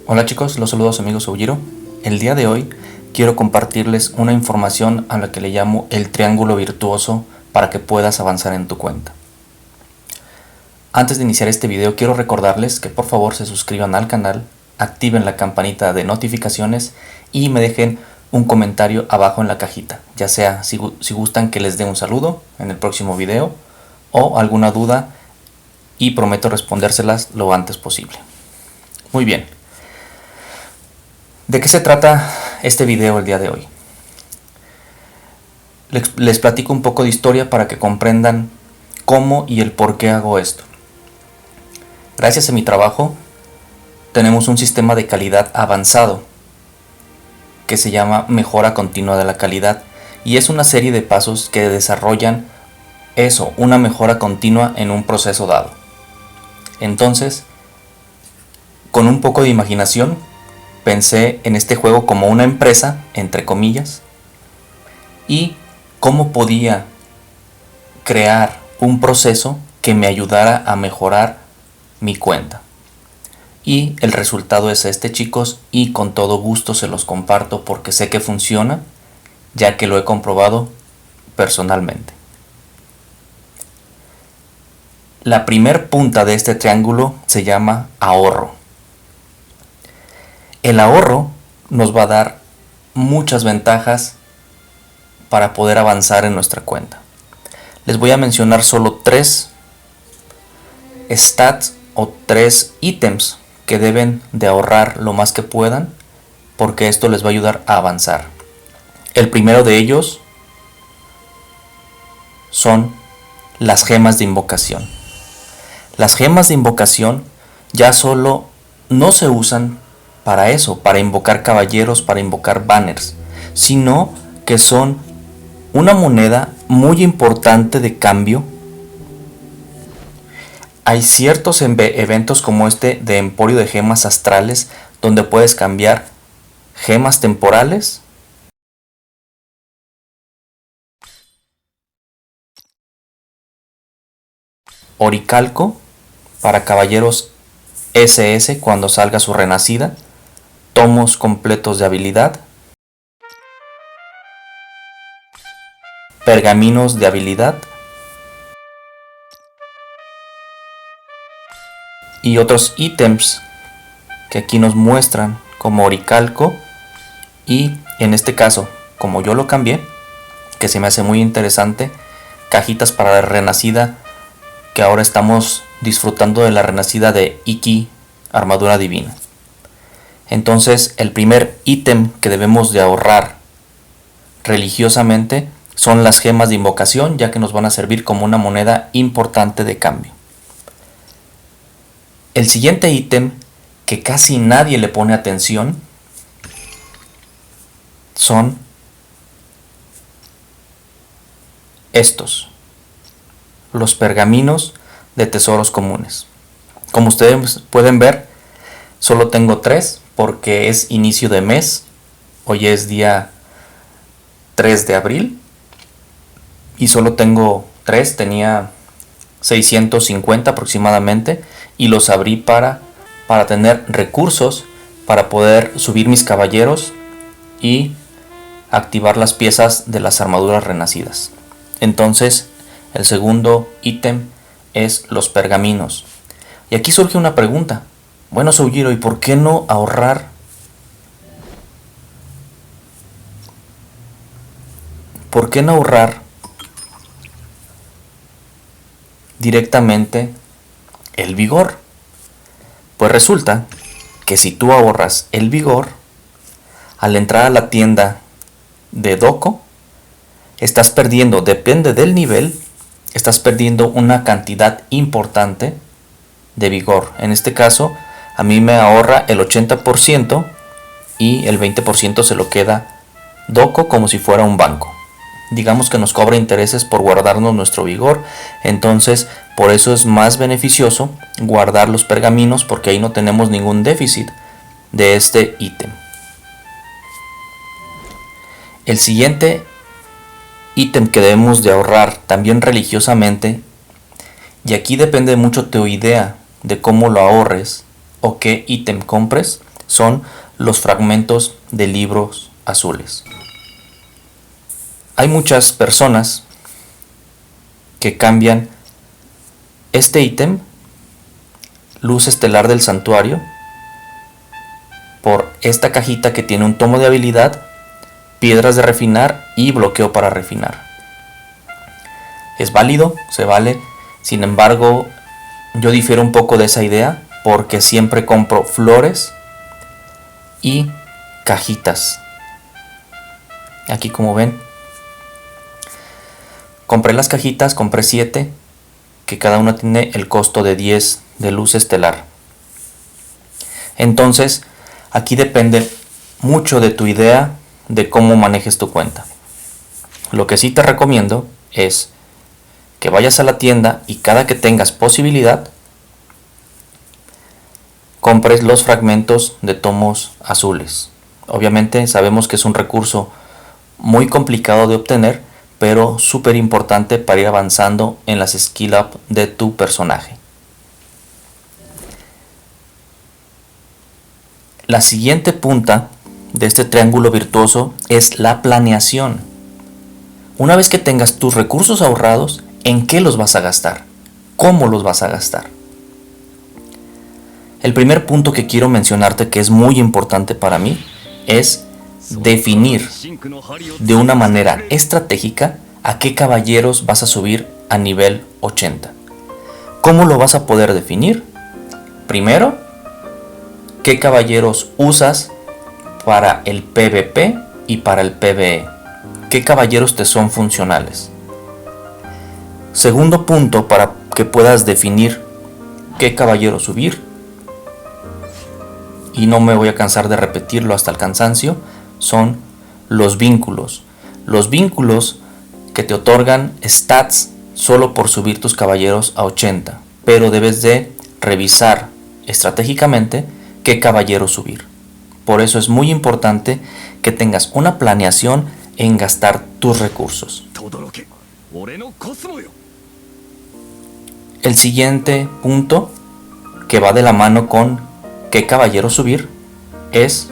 Hola chicos, los saludo a su amigo Soujiro. El día de hoy quiero compartirles una información a la que le llamo el triángulo virtuoso para que puedas avanzar en tu cuenta. Antes de iniciar este video quiero recordarles que por favor se suscriban al canal, activen la campanita de notificaciones y me dejen un comentario abajo en la cajita, ya sea si gustan que les dé un saludo en el próximo video o alguna duda, y prometo respondérselas lo antes posible. Muy bien. ¿De qué se trata este video el día de hoy? Les platico un poco de historia para que comprendan cómo y el por qué hago esto. Gracias a mi trabajo tenemos un sistema de calidad avanzado que se llama mejora continua de la calidad, y es una serie de pasos que desarrollan una mejora continua en un proceso dado. Entonces, con un poco de imaginación, pensé en este juego como una empresa, entre comillas, y cómo podía crear un proceso que me ayudara a mejorar mi cuenta. Y el resultado es este, chicos, y con todo gusto se los comparto porque sé que funciona, ya que lo he comprobado personalmente. La primer punta de este triángulo se llama ahorro. El ahorro nos va a dar muchas ventajas para poder avanzar en nuestra cuenta. Les voy a mencionar solo 3 stats o 3 ítems que deben de ahorrar lo más que puedan, porque esto les va a ayudar a avanzar. El primero de ellos son las gemas de invocación. Las gemas de invocación ya solo no se usan para eso, para invocar caballeros, para invocar banners, sino que son una moneda muy importante de cambio. Hay ciertos eventos como este de Emporio de Gemas Astrales, donde puedes cambiar gemas temporales Oricalco para caballeros SS cuando salga su renacida, tomos completos de habilidad, pergaminos de habilidad y otros ítems que aquí nos muestran como Oricalco, y en este caso, como yo lo cambié, que se me hace muy interesante, cajitas para la renacida, que ahora estamos disfrutando de la renacida de Iki, armadura divina. Entonces el primer ítem que debemos de ahorrar religiosamente son las gemas de invocación, ya que nos van a servir como una moneda importante de cambio. El siguiente ítem, que casi nadie le pone atención, son estos, los pergaminos de tesoros comunes. Como ustedes pueden ver, solo tengo 3 porque es inicio de mes. Hoy es día 3 de abril y solo tengo 3, tenía 650 aproximadamente, y los abrí para tener recursos para poder subir mis caballeros y activar las piezas de las armaduras renacidas. Entonces el segundo ítem es los pergaminos. Y aquí surge una pregunta. Bueno, Soujiro, ¿y por qué no ahorrar? ¿Por qué no ahorrar directamente el vigor? Pues resulta que si tú ahorras el vigor, al entrar a la tienda de Doko, estás perdiendo, depende del nivel, estás perdiendo una cantidad importante de vigor. En este caso, a mí me ahorra el 80% y el 20% se lo queda Doko como si fuera un banco. Digamos que nos cobra intereses por guardarnos nuestro vigor, entonces por eso es más beneficioso guardar los pergaminos, porque ahí no tenemos ningún déficit de este ítem. El siguiente ítem que debemos de ahorrar también religiosamente, y aquí depende mucho tu idea de cómo lo ahorres o qué ítem compres, son los fragmentos de libros azules. Hay muchas personas que cambian este ítem, luz estelar del santuario, por esta cajita que tiene un tomo de habilidad, piedras de refinar y bloqueo para refinar. Es válido, se vale. Sin embargo, yo difiero un poco de esa idea porque siempre compro flores y cajitas. Aquí como ven, compré las cajitas, compré 7, que cada una tiene el costo de 10 de luz estelar. Entonces, aquí depende mucho de tu idea de cómo manejes tu cuenta. Lo que sí te recomiendo es que vayas a la tienda y cada que tengas posibilidad, compres los fragmentos de tomos azules. Obviamente sabemos que es un recurso muy complicado de obtener, pero súper importante para ir avanzando en las skill up de tu personaje. La siguiente punta de este triángulo virtuoso es la planeación. Una vez que tengas tus recursos ahorrados, ¿en qué los vas a gastar? ¿Cómo los vas a gastar? El primer punto que quiero mencionarte, que es muy importante para mí, es definir de una manera estratégica a qué caballeros vas a subir a nivel 80. ¿Cómo lo vas a poder definir? Primero, ¿qué caballeros usas para el PvP y para el PvE? ¿Qué caballeros te son funcionales? Segundo punto, para que puedas definir qué caballero subir, y no me voy a cansar de repetirlo hasta el cansancio, son los vínculos. Los vínculos que te otorgan stats solo por subir tus caballeros a 80, pero debes de revisar estratégicamente qué caballero subir. Por eso es muy importante que tengas una planeación en gastar tus recursos. El siguiente punto, que va de la mano con qué caballero subir, es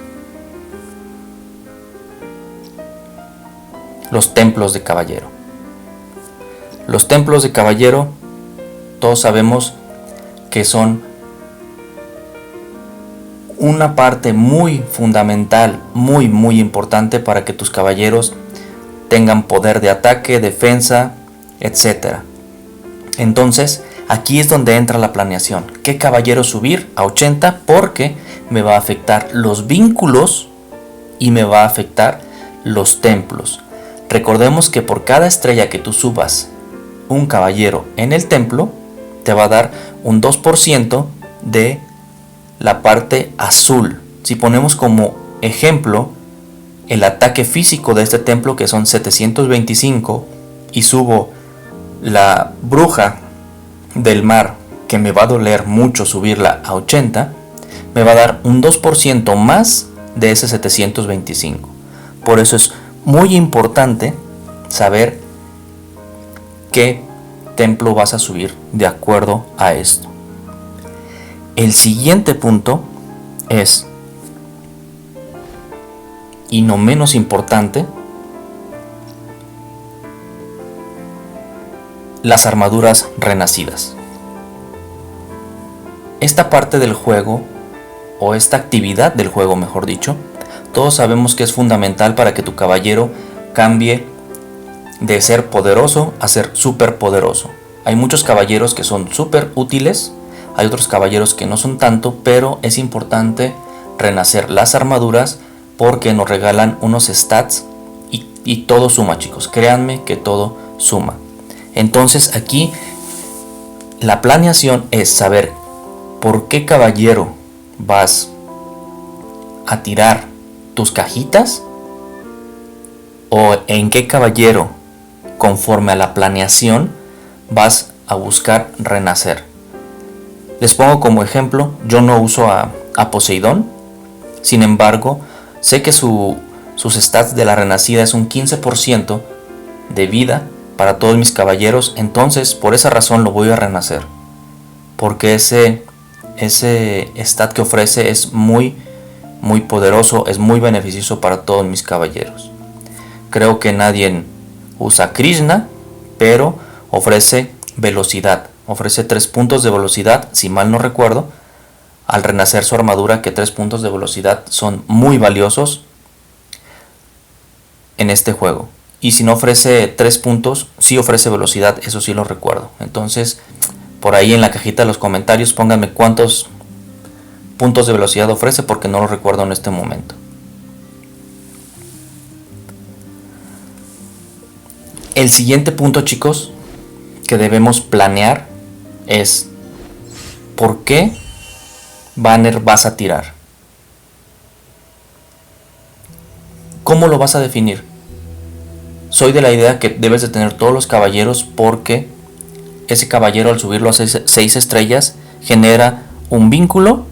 los templos de caballero. Los templos de caballero, todos sabemos que son una parte muy fundamental, muy importante para que tus caballeros tengan poder de ataque, defensa, etc. Entonces, aquí es donde entra la planeación. ¿Qué caballero subir a 80? Porque me va a afectar los vínculos y me va a afectar los templos. Recordemos que por cada estrella que tú subas un caballero en el templo, te va a dar un 2% de la parte azul. Si ponemos como ejemplo el ataque físico de este templo, que son 725, y subo la bruja del mar, que me va a doler mucho subirla a 80, me va a dar un 2% más de ese 725. Por eso es muy importante saber qué templo vas a subir de acuerdo a esto. El siguiente punto es, y no menos importante, las armaduras renacidas. Esta parte del juego, o esta actividad del juego mejor dicho, todos sabemos que es fundamental para que tu caballero cambie de ser poderoso a ser súper poderoso. Hay muchos caballeros que son súper útiles, hay otros caballeros que no son tanto, pero es importante renacer las armaduras porque nos regalan unos stats y todo suma, chicos. Créanme que todo suma. Entonces aquí la planeación es saber por qué caballero vas a tirar tus cajitas o en qué caballero, conforme a la planeación, vas a buscar renacer. Les pongo como ejemplo, yo no uso a Poseidón, sin embargo, sé que sus stats de la renacida es un 15% de vida para todos mis caballeros, entonces por esa razón lo voy a renacer, porque ese stat que ofrece es muy muy poderoso, es muy beneficioso para todos mis caballeros. Creo que nadie usa Krishna, pero ofrece velocidad, ofrece 3 puntos de velocidad, si mal no recuerdo, al renacer su armadura, que 3 puntos de velocidad son muy valiosos en este juego. Y si no ofrece 3 puntos, sí ofrece velocidad, eso sí lo recuerdo. Entonces, por ahí en la cajita de los comentarios pónganme cuántos puntos de velocidad ofrece, porque no lo recuerdo en este momento. El siguiente punto, chicos, que debemos planear es: ¿por qué banner vas a tirar? ¿Cómo lo vas a definir? Soy de la idea que debes de tener todos los caballeros, porque ese caballero, al subirlo a 6 estrellas, genera un vínculo.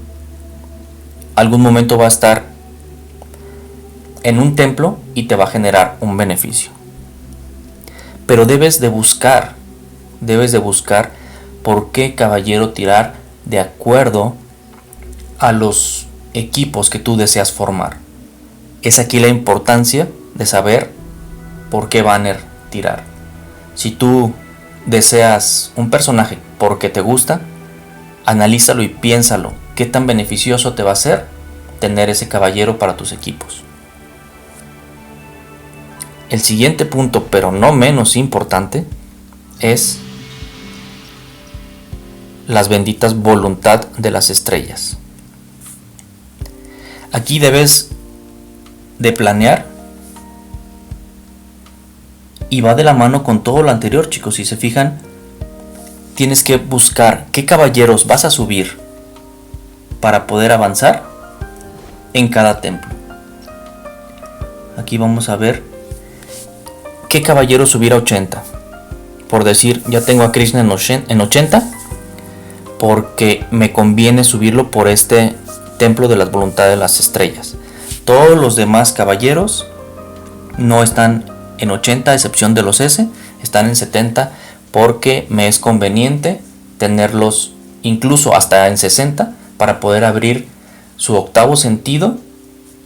Algún momento va a estar en un templo y te va a generar un beneficio. Pero debes de buscar por qué caballero tirar de acuerdo a los equipos que tú deseas formar. Es aquí la importancia de saber por qué banner tirar. Si tú deseas un personaje porque te gusta, analízalo y piénsalo. ¿Qué tan beneficioso te va a ser tener ese caballero para tus equipos? El siguiente punto, pero no menos importante, es las benditas voluntad de las estrellas. Aquí debes de planear, y va de la mano con todo lo anterior, chicos. Si se fijan, tienes que buscar qué caballeros vas a subir para poder avanzar en cada templo. Aquí vamos a ver qué caballero subir a 80. Por decir, ya tengo a Krishna en 80, porque me conviene subirlo por este templo de las voluntades de las estrellas. Todos los demás caballeros no están en 80, a excepción de los S, están en 70, porque me es conveniente tenerlos incluso hasta en 60 para poder abrir su octavo sentido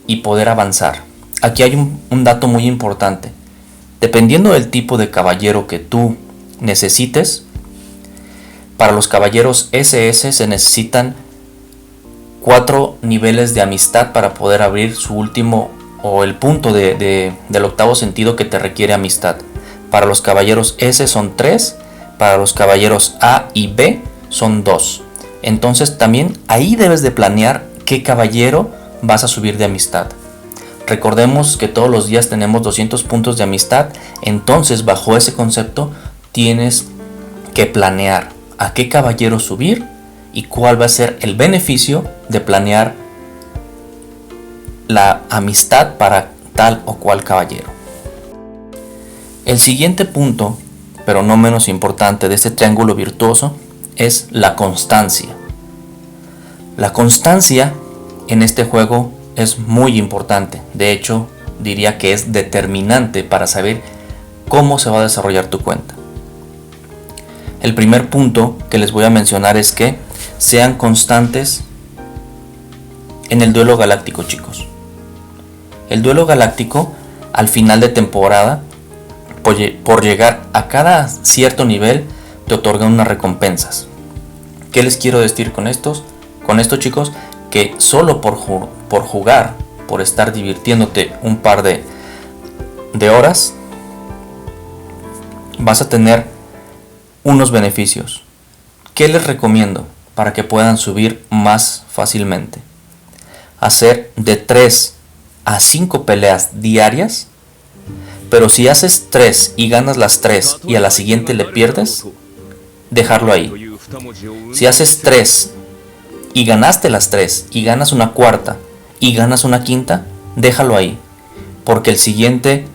y poder avanzar. Aquí hay un dato muy importante. Dependiendo del tipo de caballero que tú necesites, para los caballeros SS se necesitan 4 niveles de amistad para poder abrir su último o el punto del octavo sentido que te requiere amistad. Para los caballeros S son 3, para los caballeros A y B son 2. Entonces también ahí debes de planear qué caballero vas a subir de amistad. Recordemos que todos los días tenemos 200 puntos de amistad, entonces bajo ese concepto tienes que planear a qué caballero subir y cuál va a ser el beneficio de planear la amistad para tal o cual caballero. El siguiente punto, pero no menos importante, de este triángulo virtuoso es la constancia. La constancia en este juego es muy importante. De hecho, diría que es determinante para saber cómo se va a desarrollar tu cuenta. El primer punto que les voy a mencionar es que sean constantes en el duelo galáctico, chicos. El duelo galáctico, al final de temporada, por llegar a cada cierto nivel, te otorgan unas recompensas. ¿Qué les quiero decir con esto, chicos? Que solo por jugar, por estar divirtiéndote un par de horas, vas a tener unos beneficios. ¿Qué les recomiendo para que puedan subir más fácilmente? Hacer de 3 a 5 peleas diarias, pero si haces 3 y ganas las 3 y a la siguiente le pierdes, dejarlo ahí. Si haces 3 y ganaste las 3 y ganas una cuarta y ganas una quinta, déjalo ahí, porque el siguiente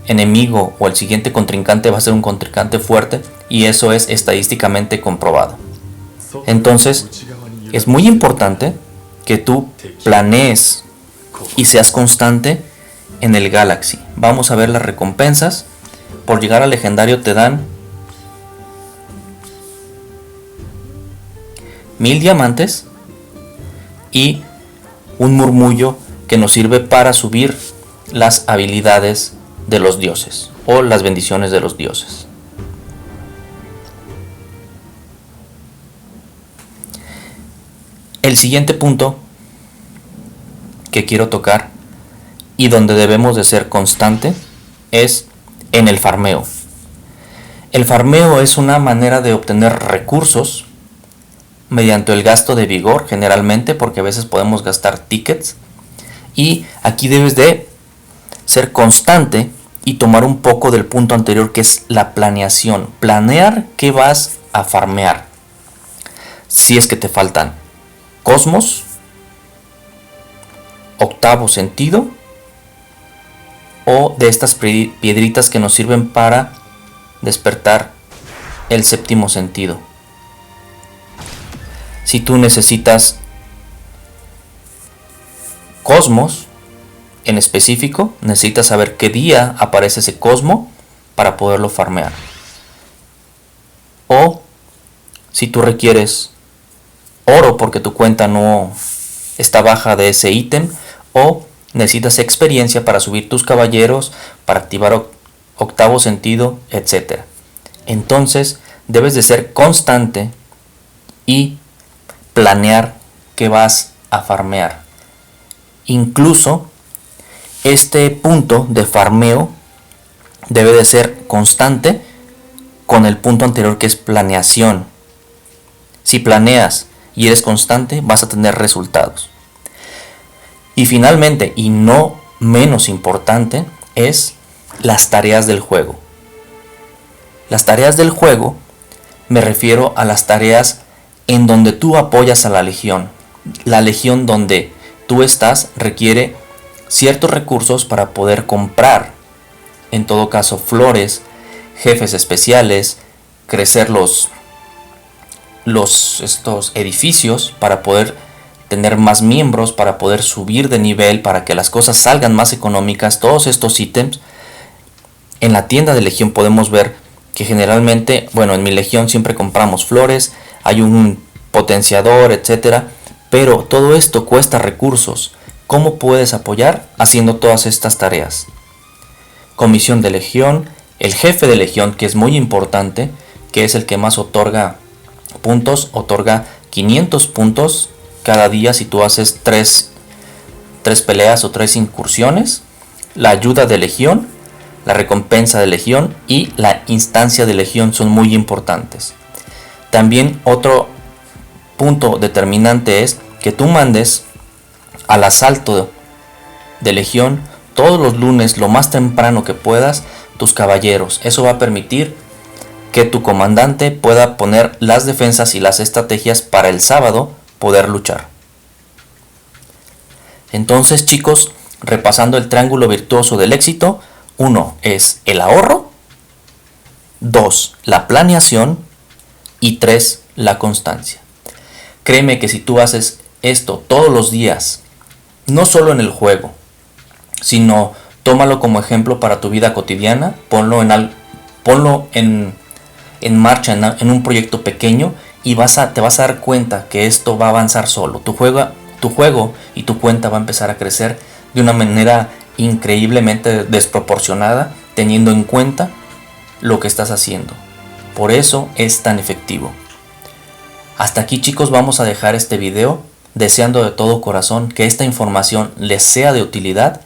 enemigo o el siguiente contrincante va a ser un contrincante fuerte, y eso es estadísticamente comprobado. Entonces es muy importante que tú planees y seas constante en el Galaxy. Vamos a ver las recompensas. Por llegar al legendario te dan 1000 diamantes y un murmullo que nos sirve para subir las habilidades de los dioses o las bendiciones de los dioses. El siguiente punto que quiero tocar y donde debemos de ser constante es en el farmeo. El farmeo es una manera de obtener recursos mediante el gasto de vigor, generalmente, porque a veces podemos gastar tickets, y aquí debes de ser constante y tomar un poco del punto anterior, que es la planeación. Planear qué vas a farmear. Si es que te faltan cosmos, octavo sentido, o de estas piedritas que nos sirven para despertar el séptimo sentido. Si tú necesitas cosmos en específico, necesitas saber qué día aparece ese cosmo para poderlo farmear. O si tú requieres oro porque tu cuenta no está baja de ese ítem, o necesitas experiencia para subir tus caballeros, para activar octavo sentido, etc. Entonces debes de ser constante y planear qué vas a farmear. Incluso este punto de farmeo debe de ser constante con el punto anterior, que es planeación. Si planeas y eres constante, vas a tener resultados. Y finalmente, y no menos importante, es las tareas del juego. Las tareas del juego, me refiero a las tareas en donde tú apoyas a la legión. La legión donde tú estás requiere ciertos recursos para poder comprar, en todo caso, flores, jefes especiales, crecer estos edificios para poder tener más miembros, para poder subir de nivel, para que las cosas salgan más económicas. Todos estos ítems en la tienda de legión podemos ver que generalmente, bueno, en mi legión siempre compramos flores, hay un potenciador, etcétera, pero todo esto cuesta recursos. ¿Cómo puedes apoyar? Haciendo todas estas tareas. Comisión de legión, el jefe de legión, que es muy importante, que es el que más otorga puntos, otorga 500 puntos cada día si tú haces 3 peleas o 3 incursiones. La ayuda de legión, la recompensa de legión y la instancia de legión son muy importantes. También otro punto determinante es que tú mandes al asalto de legión todos los lunes, lo más temprano que puedas, tus caballeros. Eso va a permitir que tu comandante pueda poner las defensas y las estrategias para el sábado poder luchar. Entonces, chicos, repasando el triángulo virtuoso del éxito: 1 es el ahorro, 2 la planeación y 3 la constancia. Créeme que si tú haces esto todos los días, no solo en el juego, sino tómalo como ejemplo para tu vida cotidiana, ponlo en marcha en un proyecto pequeño y te vas a dar cuenta que esto va a avanzar solo. Tu juego y tu cuenta va a empezar a crecer de una manera increíblemente desproporcionada, teniendo en cuenta lo que estás haciendo. Por eso es tan efectivo. Hasta aquí, chicos, vamos a dejar este video, deseando de todo corazón que esta información les sea de utilidad.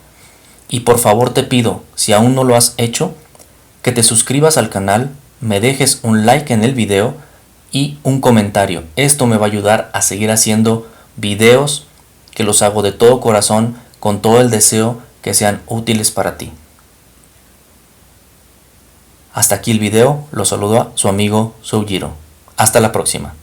Y por favor te pido, si aún no lo has hecho, que te suscribas al canal, me dejes un like en el video y un comentario. Esto me va a ayudar a seguir haciendo videos que los hago de todo corazón, con todo el deseo que sean útiles para ti. Hasta aquí el video, lo saluda su amigo Soujiro. Hasta la próxima.